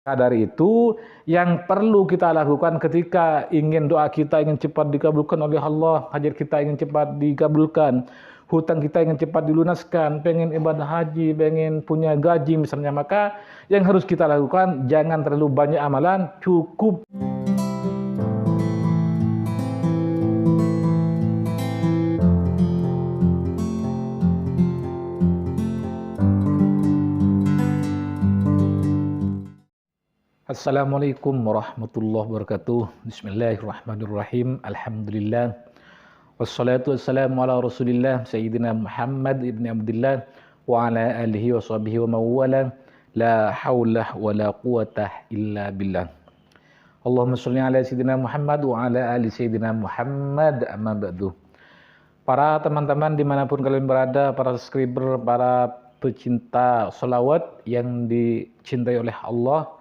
Dari itu, yang perlu kita lakukan ketika ingin doa kita ingin cepat dikabulkan oleh Allah, hajat kita ingin cepat dikabulkan, hutang kita ingin cepat dilunaskan, pengen ibadah haji, pengen punya gaji misalnya, maka yang harus kita lakukan jangan terlalu banyak amalan, cukup Assalamualaikum warahmatullahi wabarakatuh. Bismillahirrahmanirrahim. Alhamdulillah. Wassalatu wassalamu ala Rasulillah Sayyidina Muhammad ibn Abdullah wa ala alihi wa sahbihi wa mawala. La hawla wa la quwata illa billah. Allahumma sholli ala Sayyidina Muhammad wa ala ali Sayyidina Muhammad, amma ba'du. Para teman-teman dimanapun kalian berada, para subscriber, para pecinta sholawat yang dicintai oleh Allah,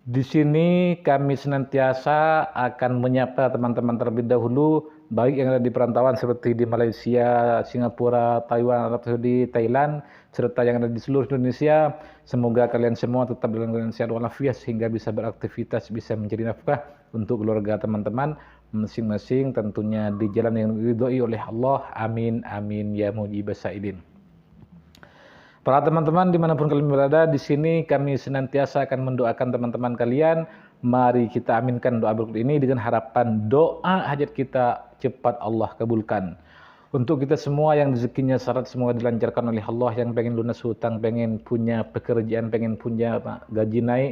di sini kami senantiasa akan menyapa teman-teman terlebih dahulu, baik yang ada di perantauan seperti di Malaysia, Singapura, Taiwan, Arab Saudi, Thailand, serta yang ada di seluruh Indonesia. Semoga kalian semua tetap dalam keadaan sehat walafiat sehingga bisa beraktivitas, bisa mencari nafkah untuk keluarga teman-teman masing-masing, tentunya di jalan yang diridhoi oleh Allah. Amin amin ya mujibas sa'ilin. Para teman-teman dimanapun kalian berada, di sini kami senantiasa akan mendoakan teman-teman kalian. Mari kita aminkan doa berikut ini dengan harapan doa hajat kita cepat Allah kabulkan. Untuk kita semua yang rezekinya syarat semoga dilancarkan oleh Allah, yang pengen lunas hutang, pengen punya pekerjaan, pengen punya gaji naik,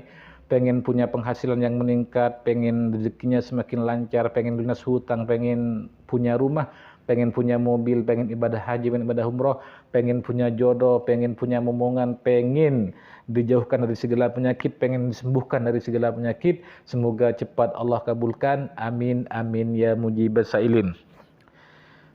pengen punya penghasilan yang meningkat, pengen rezekinya semakin lancar, pengen lunas hutang, pengen punya rumah, pengen punya mobil, pengen ibadah haji, pengen ibadah umroh, pengen punya jodoh, pengen punya momongan, pengen dijauhkan dari segala penyakit, pengen disembuhkan dari segala penyakit. Semoga cepat Allah kabulkan. Amin amin ya mujibas sa'ilin.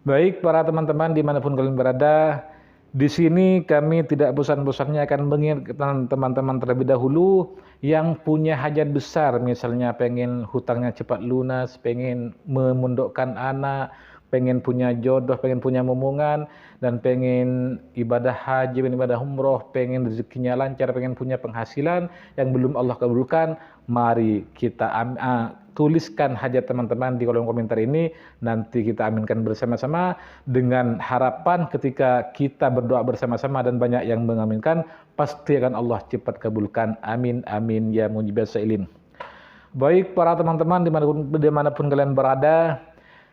Baik para teman-teman dimanapun kalian berada, di sini kami tidak bosan-bosannya akan mengingatkan teman-teman terlebih dahulu yang punya hajat besar, misalnya pengen hutangnya cepat lunas, pengen memondokkan anak, pengen punya jodoh, pengen punya momongan, dan pengen ibadah haji, pengen ibadah umroh, pengen rezekinya lancar, pengen punya penghasilan yang belum Allah kabulkan. Mari kita tuliskan hajat teman-teman di kolom komentar ini, nanti kita aminkan bersama-sama dengan harapan ketika kita berdoa bersama-sama dan banyak yang mengaminkan, pasti akan Allah cepat kabulkan. Amin amin ya mujibas sa'ilin. Baik para teman-teman dimanapun kalian berada,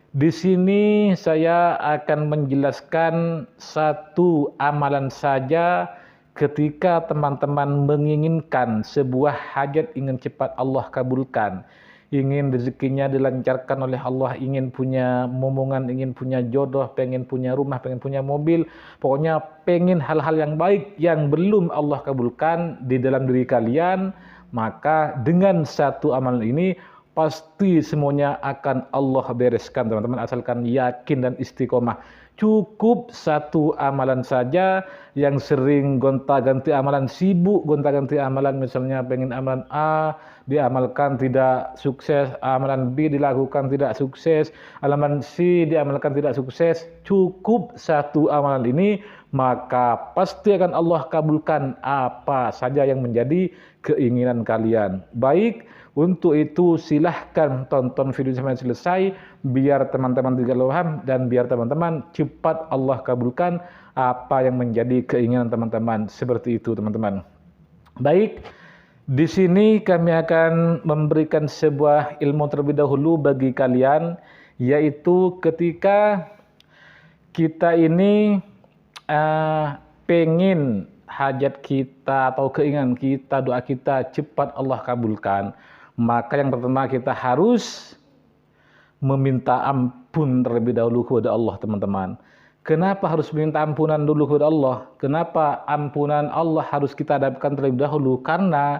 di sini saya akan menjelaskan satu amalan saja ketika teman-teman menginginkan sebuah hajat, ingin cepat Allah kabulkan, ingin rezekinya dilancarkan oleh Allah, ingin punya momongan, ingin punya jodoh, pengen punya rumah, pengen punya mobil, pokoknya pengen hal-hal yang baik yang belum Allah kabulkan di dalam diri kalian, maka dengan satu amalan ini pasti semuanya akan Allah bereskan teman-teman, asalkan yakin dan istiqomah. Cukup satu amalan saja, yang sering gonta-ganti amalan, sibuk gonta-ganti amalan, misalnya pengen amalan A diamalkan tidak sukses, amalan B dilakukan tidak sukses, amalan C diamalkan tidak sukses. Cukup satu amalan ini, maka pasti akan Allah kabulkan apa saja yang menjadi keinginan kalian. Baik, untuk itu silahkan tonton video sampai selesai biar teman-teman tidak paham dan biar teman-teman cepat Allah kabulkan apa yang menjadi keinginan teman-teman. Seperti itu teman-teman. Baik, di sini kami akan memberikan sebuah ilmu terlebih dahulu bagi kalian, yaitu ketika kita ini pengen hajat kita atau keinginan kita, doa kita cepat Allah kabulkan, maka yang pertama kita harus meminta ampun terlebih dahulu kepada Allah teman-teman. Kenapa harus meminta ampunan dulu kepada Allah? Kenapa ampunan Allah harus kita dapatkan terlebih dahulu? Karena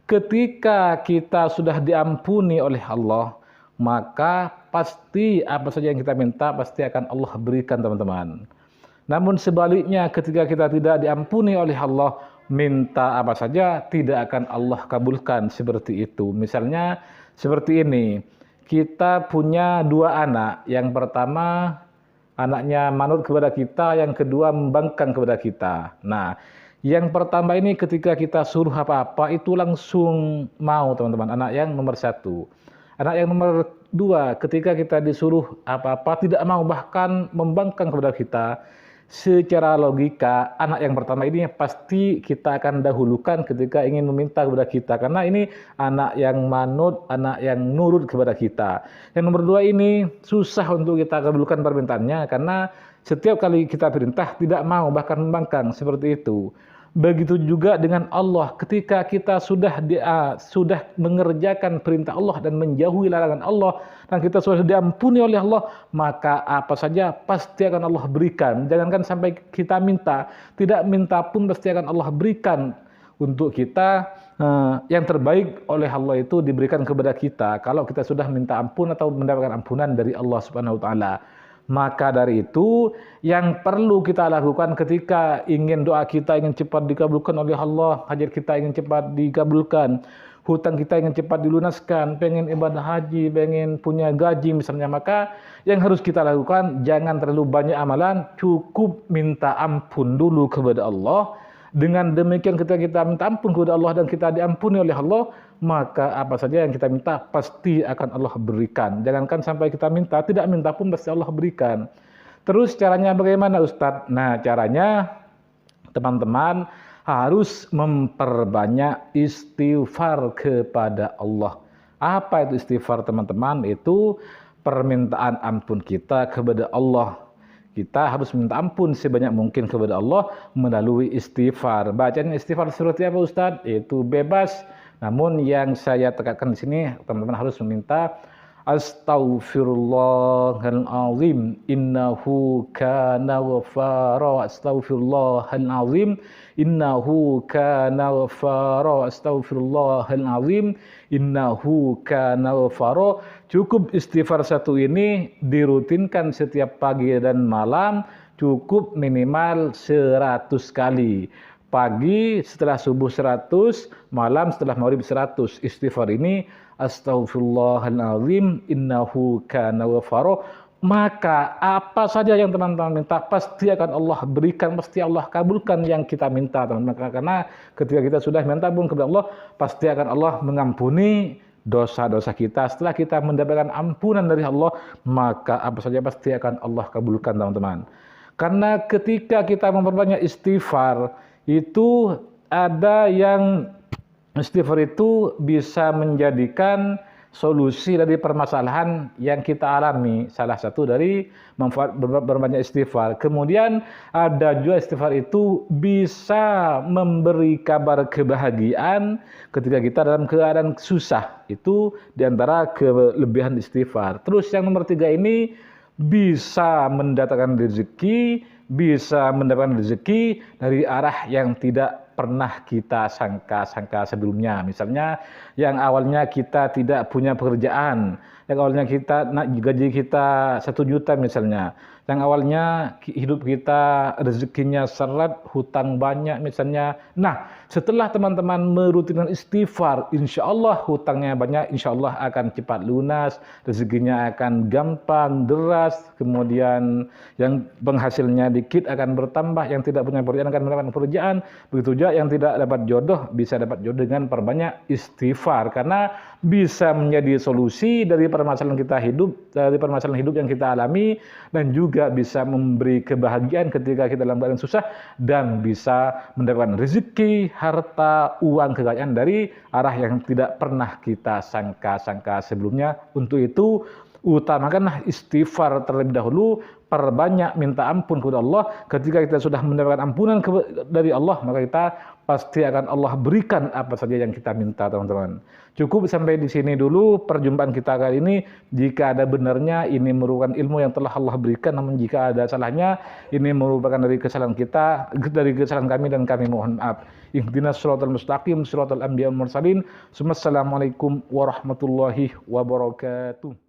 ketika kita sudah diampuni oleh Allah, maka pasti apa saja yang kita minta pasti akan Allah berikan teman-teman. Namun sebaliknya ketika kita tidak diampuni oleh Allah, minta apa saja tidak akan Allah kabulkan. Seperti itu. Misalnya seperti ini, kita punya dua anak, yang pertama anaknya manut kepada kita, yang kedua membangkang kepada kita. Nah, Yang pertama ini ketika kita suruh apa-apa itu langsung mau teman-teman, anak yang nomor satu. Anak yang nomor dua, ketika kita disuruh apa-apa tidak mau, bahkan membangkang kepada kita. Secara logika, anak yang pertama ini pasti kita akan dahulukan ketika ingin meminta kepada kita. Karena ini anak yang manut, anak yang nurut kepada kita. Yang nomor dua ini susah untuk kita kabulkan permintaannya, karena setiap kali kita perintah tidak mau, bahkan membangkang seperti itu. Begitu juga dengan Allah, ketika kita sudah mengerjakan perintah Allah dan menjauhi larangan Allah, dan kita sudah diampuni oleh Allah, maka apa saja pasti akan Allah berikan. Jangankan sampai kita minta, tidak minta pun pasti akan Allah berikan untuk kita. Yang terbaik oleh Allah itu diberikan kepada kita kalau kita sudah minta ampun atau mendapatkan ampunan dari Allah Subhanahu wa taala. Maka dari itu yang perlu kita lakukan ketika ingin doa kita ingin cepat dikabulkan oleh Allah, hajat kita ingin cepat dikabulkan, hutang kita ingin cepat dilunaskan, pengen ibadah haji, pengen punya gaji misalnya, maka yang harus kita lakukan jangan terlalu banyak amalan, cukup minta ampun dulu kepada Allah. Dengan demikian ketika kita minta ampun kepada Allah dan kita diampuni oleh Allah, maka apa saja yang kita minta pasti akan Allah berikan. Jangankan sampai kita minta, tidak minta pun pasti Allah berikan. Terus caranya bagaimana Ustadz? Nah, caranya teman-teman harus memperbanyak istighfar kepada Allah. Apa itu istighfar teman-teman? Itu permintaan ampun kita kepada Allah. Kita harus minta ampun sebanyak mungkin kepada Allah melalui istighfar. Bacaan istighfar seperti apa Ustadz? Itu bebas. Namun yang saya tekankan di sini, teman-teman harus meminta Astaghfirullahaladzim innahu kana ghafara. Astaghfirullahaladzim innahu kana ghafara. Astaghfirullahaladzim innahu kana ghafara. Cukup istighfar satu ini dirutinkan setiap pagi dan malam, cukup minimal 100 kali. Pagi setelah subuh 100, malam setelah maghrib 100. Istighfar ini Astaghfirullahaladzim innahu kana ghafara. Maka apa saja yang teman-teman minta pasti akan Allah berikan, pasti Allah kabulkan yang kita minta teman-teman. Karena ketika kita sudah minta pun kepada Allah, pasti akan Allah mengampuni dosa-dosa kita. Setelah kita mendapatkan ampunan dari Allah, maka apa saja pasti akan Allah kabulkan teman-teman. Karena ketika kita memperbanyak istighfar, itu ada yang istighfar itu bisa menjadikan solusi dari permasalahan yang kita alami. Salah satu dari manfaat berbanyak istighfar. Kemudian ada juga istighfar itu bisa memberi kabar kebahagiaan ketika kita dalam keadaan susah. Itu diantara kelebihan istighfar. Terus yang nomor 3 ini bisa mendatangkan rezeki, bisa mendapatkan rezeki dari arah yang tidak pernah kita sangka sebelumnya. Misalnya yang awalnya kita tidak punya pekerjaan, yang awalnya kita gaji kita 1 juta misalnya, yang awalnya hidup kita rezekinya seret, hutang banyak misalnya. Nah, setelah teman-teman merutinkan istighfar, insya Allah hutangnya banyak, insya Allah akan cepat lunas, rezekinya akan gampang, deras, kemudian yang penghasilnya dikit akan bertambah, yang tidak punya pekerjaan akan mendapatkan pekerjaan, begitu juga yang tidak dapat jodoh bisa dapat jodoh dengan perbanyak istighfar, karena bisa menjadi solusi dari permasalahan kita hidup, dari permasalahan hidup yang kita alami, dan juga bisa memberi kebahagiaan ketika kita dalam keadaan susah, dan bisa mendapatkan rezeki, harta, uang, kekayaan dari arah yang tidak pernah kita sangka sebelumnya. Untuk itu utamakanlah istighfar terlebih dahulu, perbanyak minta ampun kepada Allah. Ketika kita sudah mendapatkan ampunan dari Allah, maka kita pasti akan Allah berikan apa saja yang kita minta teman-teman. Cukup sampai di sini dulu perjumpaan kita kali ini. Jika ada benarnya ini merupakan ilmu yang telah Allah berikan, namun jika ada salahnya ini merupakan dari kesalahan kita, dari kesalahan kami, dan kami mohon maaf. Ihdinas shiratal mustaqim, shiratal anbiya wal mursalin. Assalamualaikum warahmatullahi wabarakatuh.